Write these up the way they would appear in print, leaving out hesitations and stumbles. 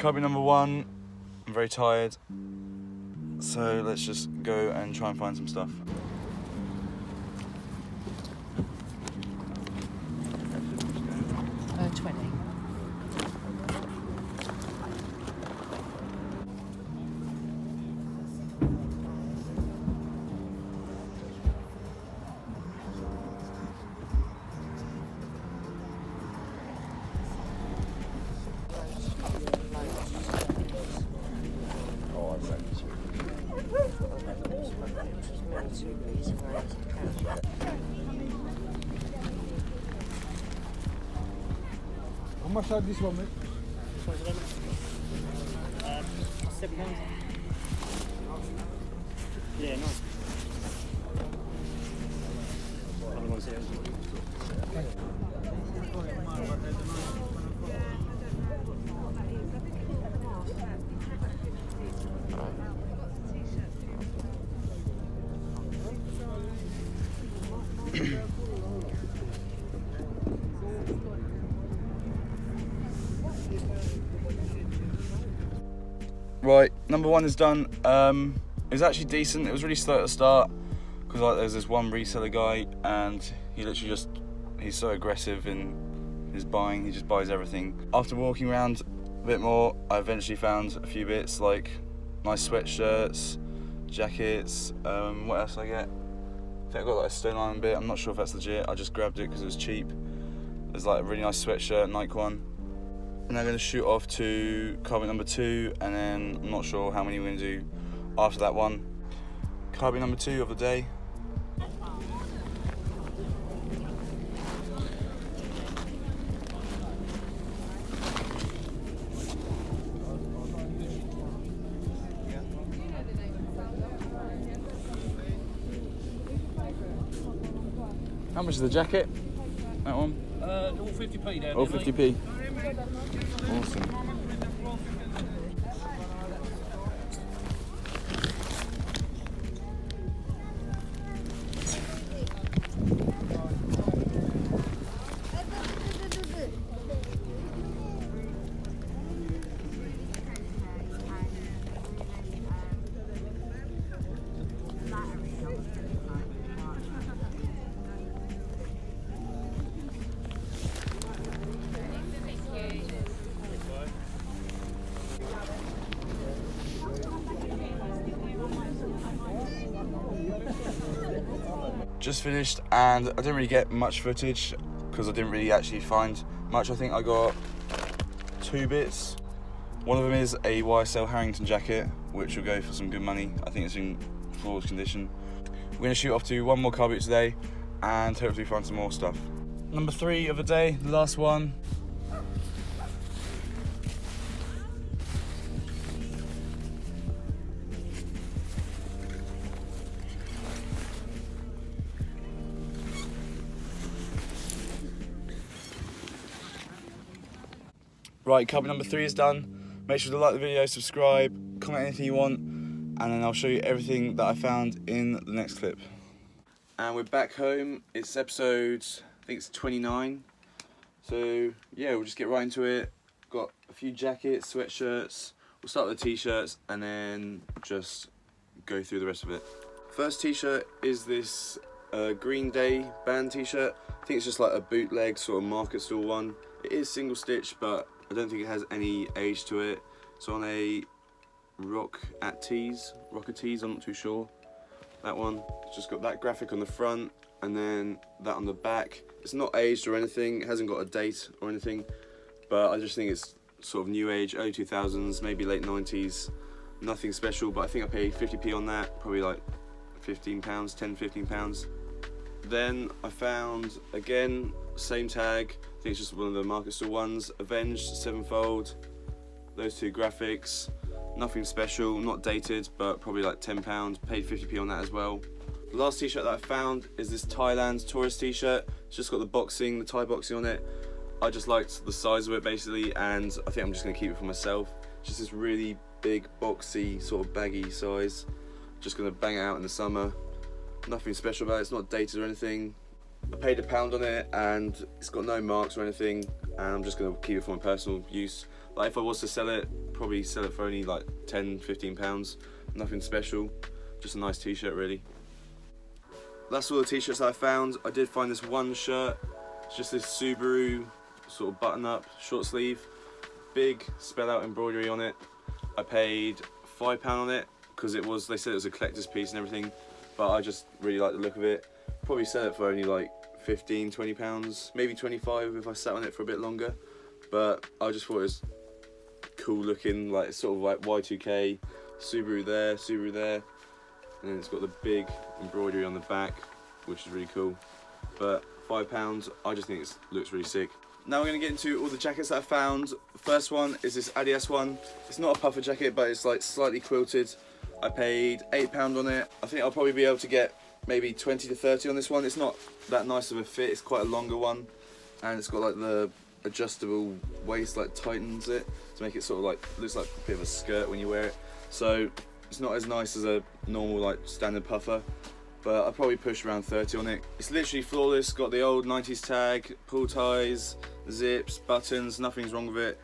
carboot number 1. I'm very tired, so let's just go and try and find some stuff. How much are this one, mate? £7. Yeah, no. Right, number 1 is done. It was actually decent. It was really slow at the start because like there's this one reseller guy and he literally he's so aggressive in his buying. He just buys everything. After walking around a bit more, I eventually found a few bits like nice sweatshirts, jackets. What else did I get? I think I got like a Stone Island bit. I'm not sure if that's legit. I just grabbed it because it was cheap. There's like a really nice sweatshirt, Nike one. And I'm going to shoot off to carboot number 2, and then I'm not sure how many we're going to do after that one. Carboot number 2 of the day. How much is the jacket? That one? All 50p down Oh, there, 50p. Awesome. Just finished, and I didn't really get much footage because I didn't really actually find much. I think I got 2 bits. One of them is a YSL Harrington jacket, which will go for some good money. I think it's in flawless condition. We're going to shoot off to 1 more carboot today and hopefully find some more stuff. Number 3 of the day, the last one. Right, carboot number 3 is done. Make sure to like the video, subscribe, comment anything you want, and then I'll show you everything that I found in the next clip. And we're back home. It's episode, I think it's 29. So yeah, we'll just get right into it. Got a few jackets, sweatshirts. We'll start with the t-shirts and then just go through the rest of it. First t-shirt is this Green Day band t-shirt. I think it's just like a bootleg sort of market stall one. It is single stitch, but I don't think it has any age to it. It's on a Rocker Tees, I'm not too sure. That one, it's just got that graphic on the front and then that on the back. It's not aged or anything, it hasn't got a date or anything, but I just think it's sort of new age, early 2000s, maybe late 90s. Nothing special, but I think I paid 50p on that, probably like £15, £10-15. Then I found, again, same tag, I think it's just one of the market store ones, Avenged 7-fold, those 2 graphics, nothing special, not dated, but probably like £10, paid 50p on that as well. The last t-shirt that I found is this Thailand tourist t-shirt. It's just got the Thai boxing on it. I just liked the size of it basically, and I think I'm just going to keep it for myself. It's just this really big, boxy, sort of baggy size. Just going to bang it out in the summer. Nothing special about it, it's not dated or anything. I paid £1 on it and it's got no marks or anything, and I'm just going to keep it for my personal use. Like if I was to sell it, probably sell it for only like £10–15. Nothing special, just a nice t-shirt really. That's all the t-shirts I found. I did find this one shirt. It's just this Subaru sort of button up short sleeve, big spell out embroidery on it. I paid £5 on it because they said it was a collector's piece and everything, but I just really like the look of it. Probably sell it for only like £15–20, maybe 25 if I sat on it for a bit longer. But I just thought it was cool looking, like sort of like Y2K, Subaru there, and then it's got the big embroidery on the back, which is really cool. But £5, I just think it looks really sick. Now we're going to get into all the jackets that I found. The first one is this ADIDAS one. It's not a puffer jacket, but it's like slightly quilted. I paid £8 on it. I think I'll probably be able to get maybe 20 to 30 on this one. It's not that nice of a fit, it's quite a longer one, and it's got like the adjustable waist, like tightens it to make it sort of like, looks like a bit of a skirt when you wear it. So it's not as nice as a normal like standard puffer, but I'll probably push around 30 on it. It's literally flawless, got the old 90s tag, pull ties, zips, buttons, nothing's wrong with it.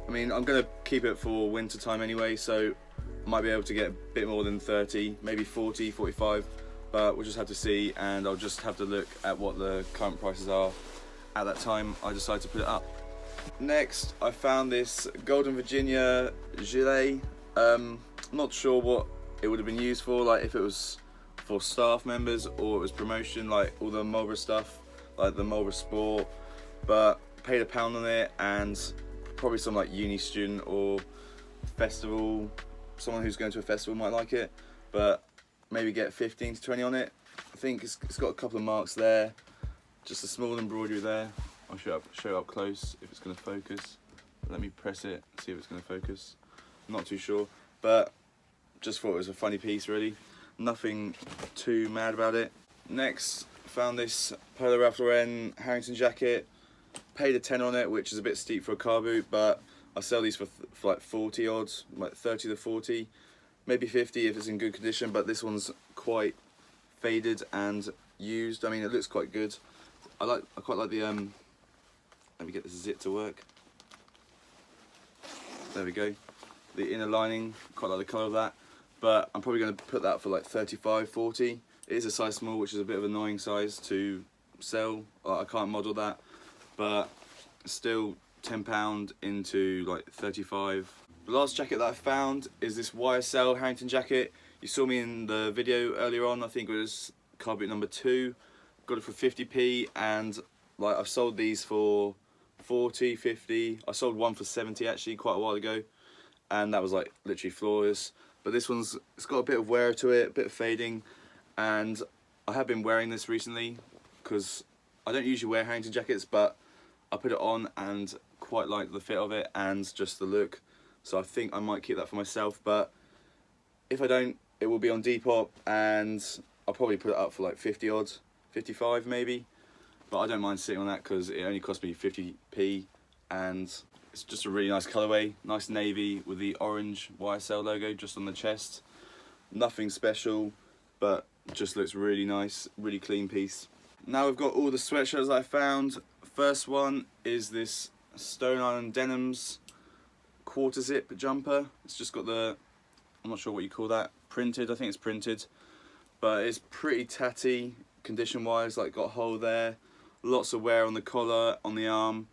I mean, I'm gonna keep it for winter time anyway, so I might be able to get a bit more than 30, maybe 40, 45, but we'll just have to see, and I'll just have to look at what the current prices are at that time I decide to put it up. Next, I found this Golden Virginia gilet. Not sure what it would have been used for, like if it was for staff members or it was promotion, like all the Marlboro stuff, like the Marlboro Sport, but paid £1 on it, and probably some like uni student or festival, someone who's going to a festival might like it, but maybe get 15 to 20 on it. I think it's got a couple of marks there, just a small embroidery there. I'll show it up close if it's going to focus. Let me press it, see if it's going to focus. I'm not too sure, but just thought it was a funny piece really. Nothing too mad about it. Next, found this Polo Ralph Lauren Harrington jacket. Paid a 10 on it, which is a bit steep for a car boot, but I sell these for like 40 odds, like 30 to 40, maybe 50 if it's in good condition, but this one's quite faded and used. I mean, it looks quite good. I quite like the, let me get the zip to work. There we go. The inner lining, quite like the colour of that, but I'm probably going to put that for like 35, 40. It is a size small, which is a bit of an annoying size to sell. I can't model that, but still £10 into like 35. The last jacket that I found is this YSL Harrington jacket. You saw me in the video earlier on, I think it was carboot number 2. Got it for 50p, and like I've sold these for 40, 50. I sold one for 70 actually quite a while ago, and that was like literally flawless. But this one's, it's got a bit of wear to it, a bit of fading, and I have been wearing this recently because I don't usually wear Harrington jackets, but I put it on and quite like the fit of it and just the look. So I think I might keep that for myself, but if I don't, it will be on Depop, and I'll probably put it up for like 50 odds, 55 maybe. But I don't mind sitting on that because it only cost me 50p, and it's just a really nice colourway, nice navy with the orange YSL logo just on the chest. Nothing special, but just looks really nice, really clean piece. Now we've got all the sweatshirts that I found. First one is this Stone Island Denims quarter zip jumper. It's just got the, I'm not sure what you call that, printed, I think it's printed, but it's pretty tatty condition wise, like got a hole there, lots of wear on the collar, on the arm,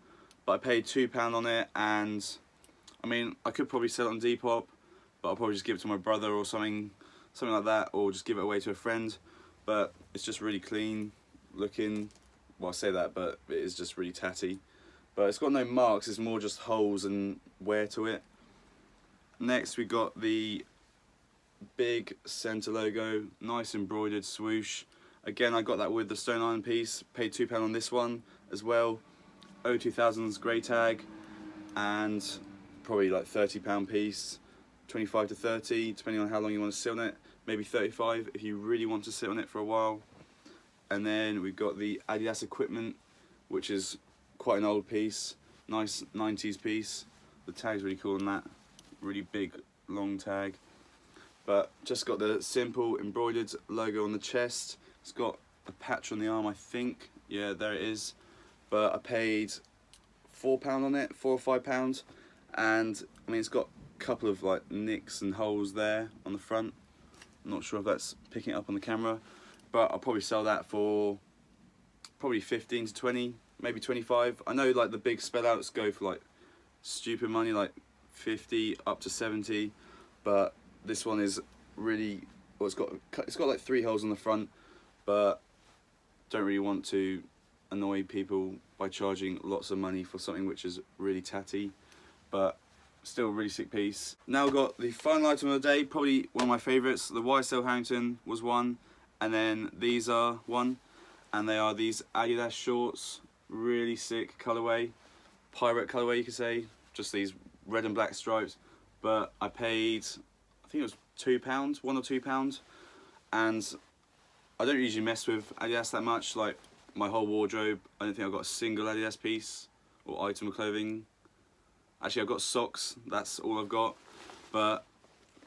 but I paid £2 on it, and I mean I could probably sell it on Depop, but I'll probably just give it to my brother or something like that, or just give it away to a friend. But it's just really clean looking. Well, I say that, but it is just really tatty. But it's got no marks, it's more just holes and wear to it. Next we got the big centre logo, nice embroidered swoosh. Again, I got that with the Stone Island piece, paid £2 on this one as well. O2000's grey tag, and probably like £30 piece, 25 to 30, depending on how long you want to sit on it. Maybe 35 if you really want to sit on it for a while. And then we've got the ADIDAS equipment, which is quite an old piece, nice 90s piece. The tag's really cool on that, really big long tag. But just got the simple embroidered logo on the chest. It's got a patch on the arm, I think. Yeah, there it is. But I paid £4 on it, £4 or £5, and I mean it's got couple of like nicks and holes there on the front. I'm not sure if that's picking it up on the camera, but I'll probably sell that for probably 15 to 20, maybe 25. I know like the big spellouts go for like stupid money, like 50 up to 70, but this one is really, well, it's got like 3 holes on the front, but don't really want to annoy people by charging lots of money for something which is really tatty, but still a really sick piece. Now we've got the final item of the day, probably one of my favourites. The YSL Harrington was one, and then these are one, and they are these ADIDAS shorts. Really sick colourway, pirate colourway you could say, just these red and black stripes. But I paid, I think it was £2, £1 or £2, and I don't usually mess with ADIDAS that much. Like my whole wardrobe, I don't think I've got a single ADIDAS piece or item of clothing. Actually, I've got socks, that's all I've got, but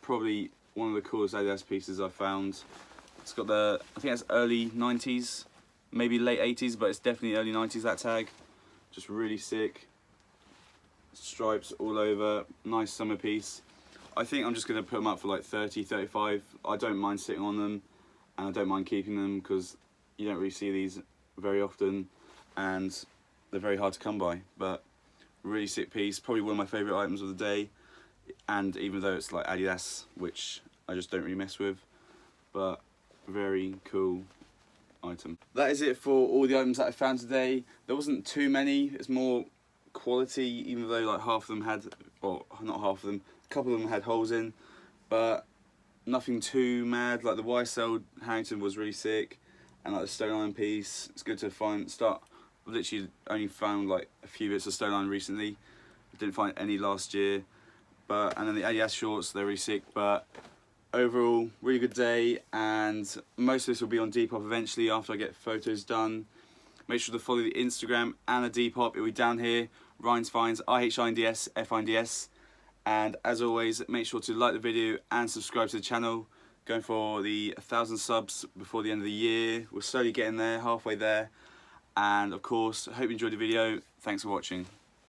probably one of the coolest ADIDAS pieces I've found. It's got the, I think it's early 90s, maybe late 80s, but it's definitely early 90s, that tag. Just really sick. Stripes all over, nice summer piece. I think I'm just going to put them up for like 30, 35. I don't mind sitting on them, and I don't mind keeping them because you don't really see these very often, and they're very hard to come by. But really sick piece, probably one of my favourite items of the day, and even though it's like ADIDAS, which I just don't really mess with, but very cool item. That is it for all the items that I found today. There wasn't too many, it's more quality, even though like half of them had, or not half of them, a couple of them had holes in, but nothing too mad. Like the YSL Harrington was really sick, and like the Stone Iron piece, it's good to I've literally only found like a few bits of Stone Iron recently. I didn't find any last year, and then the ADIDAS shorts, they're really sick. But overall, really good day, and most of this will be on Depop eventually after I get photos done. Make sure to follow the Instagram and the Depop. It'll be down here. Rhinds Finds, IHINDS, FINDS. And as always, make sure to like the video and subscribe to the channel. Going for the 1,000 subs before the end of the year. We're slowly getting there, halfway there. And of course, I hope you enjoyed the video. Thanks for watching.